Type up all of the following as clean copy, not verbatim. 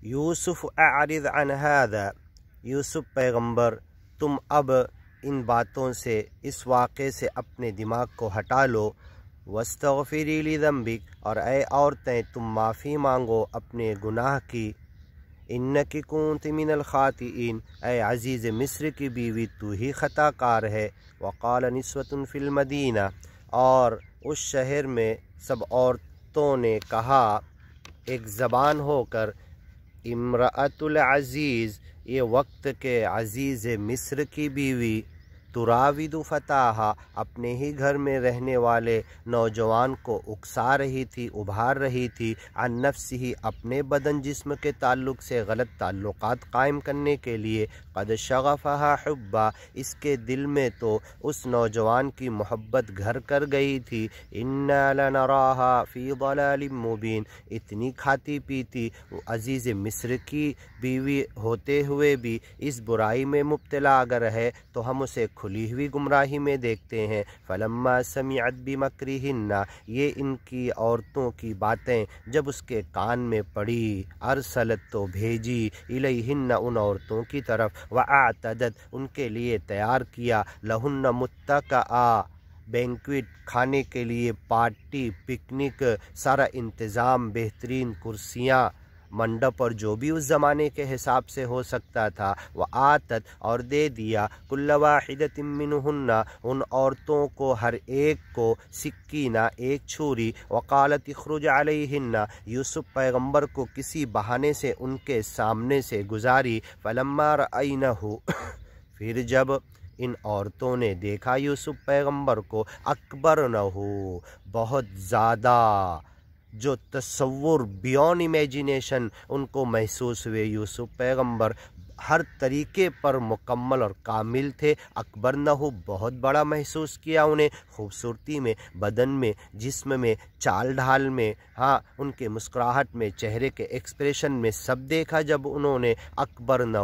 یوسف اعرض عن هذا، یوسف پیغمبر تم اب ان باتوں سے، اس واقعے سے اپنے دماغ کو ہٹا لو۔ واستغفری لذنبک، اور اے عورتیں تم معافی مانگو اپنے گناہ کی۔ انک کنت من الخاطئین، اے عزیز مصر کی بیوی تو ہی خطا کار ہے۔ وقال نسوۃ فی المدینہ، اور اس شہر میں سب عورتوں نے کہا ایک زبان ہو کر، امرأۃ العزیز، یہ وقت کے عزیز مصر کی بیوی، تراود فتاہا، اپنے ہی گھر میں رہنے والے نوجوان کو اکسا رہی تھی، ابھار رہی تھی، عن نفسہ، اپنے بدن جسم کے تعلق سے غلط تعلقات قائم کرنے کے لیے، قد شغفہا حبا، اس کے دل میں تو اس نوجوان کی محبت گھر کر گئی تھی۔ انا لنراہا فی ضلال مبین، اتنی کھاتی پیتی عزیز مصر کی بیوی ہوتے ہوئے بھی اس برائی میں مبتلا اگر ہے تو ہم اسے کھلی ہوئی گمراہی میں دیکھتے ہیں۔ فلما سمعت بمکرہن، یہ ان کی عورتوں کی باتیں جب اس کے کان میں پڑی، ارسلت تو بھیجی، الیہن ان عورتوں کی طرف، واعتدت ان کے لیے تیار کیا، لہن متکئا، بینکویٹ، کھانے کے لیے پارٹی، پکنک، سارا انتظام، بہترین کرسیاں، منڈپ اور جو بھی اس زمانے کے حساب سے ہو سکتا تھا، وآتت، اور دے دیا، کل واحدۃ منہن، ان عورتوں کو ہر ایک کو، سکینہ، ایک چھری، وقالت اخرج علیہن، یوسف پیغمبر کو کسی بہانے سے ان کے سامنے سے گزاری، فلما رأینہ، پھر جب ان عورتوں نے دیکھا یوسف پیغمبر کو، اکبرنہ، بہت زیادہ، جو تصور بیون امیجینیشن ان کو محسوس ہوئے، یوسف پیغمبر ہر طریقے پر مکمل اور کامل تھے، اکبرنہ، بہت بڑا محسوس کیا انہیں، خوبصورتی میں، بدن میں، جسم میں، چال ڈھال میں، ہاں ان کے مسکراہٹ میں، چہرے کے ایکسپریشن میں، سب دیکھا جب انہوں نے، اکبرنہ،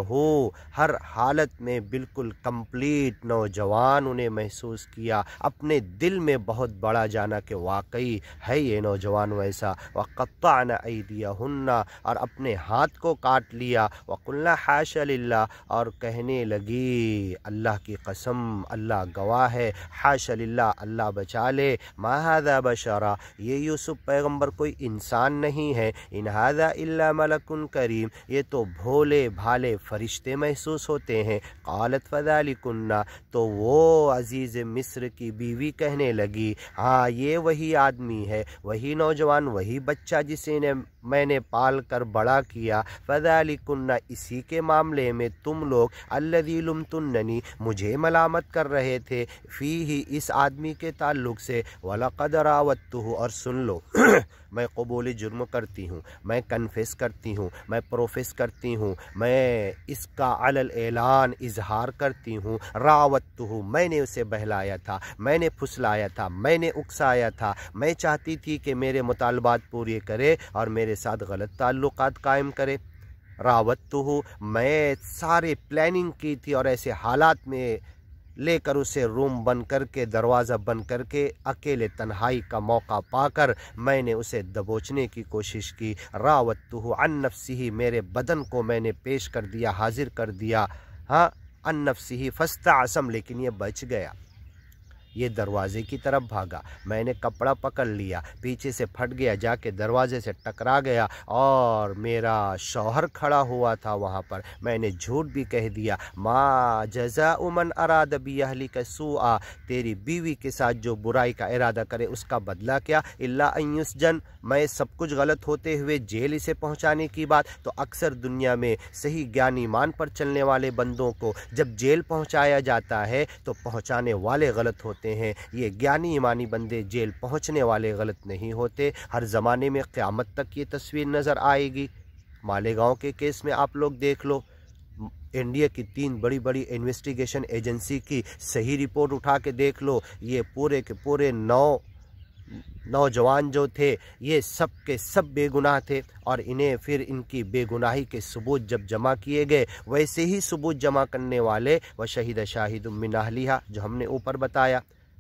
ہر حالت میں بالکل کمپلیٹ نوجوان انہیں محسوس کیا، اپنے دل میں بہت بڑا جانا کہ واقعی ہے یہ نوجوان ویسا، وقطعن ایدیہن، اور اپنے ہاتھ کو کاٹ لیا، وقلنا حاشا للہ، اور کہنے لگی اللہ کی قسم، اللہ گواہ ہے، حاشا للہ، اللہ بچا لے، ما ھذا بشرا، یہ یوسف پیغمبر کوئی انسان نہیں ہے، ان ھذا الا ملک کریم، یہ تو بھولے بھالے فرشتے محسوس ہوتے ہیں۔ قالت فذلکن، تو وہ عزیز مصر کی بیوی کہنے لگی، ہاں یہ وہی آدمی ہے، وہی نوجوان، وہی بچہ جسے میں نے پال کر بڑا کیا، فذلکن، اسی کے معاملے میں تم لوگ، الذی لمتننی، مجھے ملامت کر رہے تھے، فیہ، اس آدمی کے تعلق سے، ولقد راودتہ، اور سن لو میں قبول جرم کرتی ہوں، میں کنفیس کرتی ہوں، میں پروفیس کرتی ہوں، میں اس کا علی الاعلان اظہار کرتی ہوں، راودتہ، میں نے اسے بہلایا تھا، میں نے پھسلایا تھا، میں نے اکسایا تھا، میں چاہتی تھی کہ میرے مطالبات پورے کرے اور میرے ساتھ غلط تعلقات قائم کرے، راودتہ، میں سارے پلاننگ کی تھی اور ایسے حالات میں لے کر اسے روم بند کر کے، دروازہ بند کر کے، اکیلے تنہائی کا موقع پا کر میں نے اسے دبوچنے کی کوشش کی، راودتہ عن نفسہ، میرے بدن کو میں نے پیش کر دیا، حاضر کر دیا، ہاں عن نفسہ فاستعصم، لیکن یہ بچ گیا، یہ دروازے کی طرف بھاگا، میں نے کپڑا پکڑ لیا، پیچھے سے پھٹ گیا، جا کے دروازے سے ٹکرا گیا، اور میرا شوہر کھڑا ہوا تھا وہاں پر، میں نے جھوٹ بھی کہہ دیا، ما جزاء من اراد باہلک سوءا، تیری بیوی کے ساتھ جو برائی کا ارادہ کرے اس کا بدلہ کیا، الا ان یسجن، میں سب کچھ غلط ہوتے ہوئے جیل اسے پہنچانے کی بات، تو اکثر دنیا میں صحیح گیان ایمان پر چلنے والے بندوں کو جب جیل پہنچایا جاتا ہے تو پہنچانے والے غلط ہوتے ہیں، یہ گیانی ایمانی بندے جیل پہنچنے والے غلط نہیں ہوتے، ہر زمانے میں قیامت تک یہ تصویر نظر آئے گی۔ مالیگاؤں کے کیس میں آپ لوگ دیکھ لو، انڈیا کی 3 بڑی بڑی انویسٹیگیشن ایجنسی کی صحیح رپورٹ اٹھا کے دیکھ لو، یہ پورے کے پورے 9 نوجوان جو تھے یہ سب کے سب بے گناہ تھے، اور انہیں پھر ان کی بے گناہی کے ثبوت جب جمع کیے گئے، ویسے ہی ثبوت جمع کرنے والے، وشہد شاہد من اہلہا، جو ہم نے اوپر بتایا،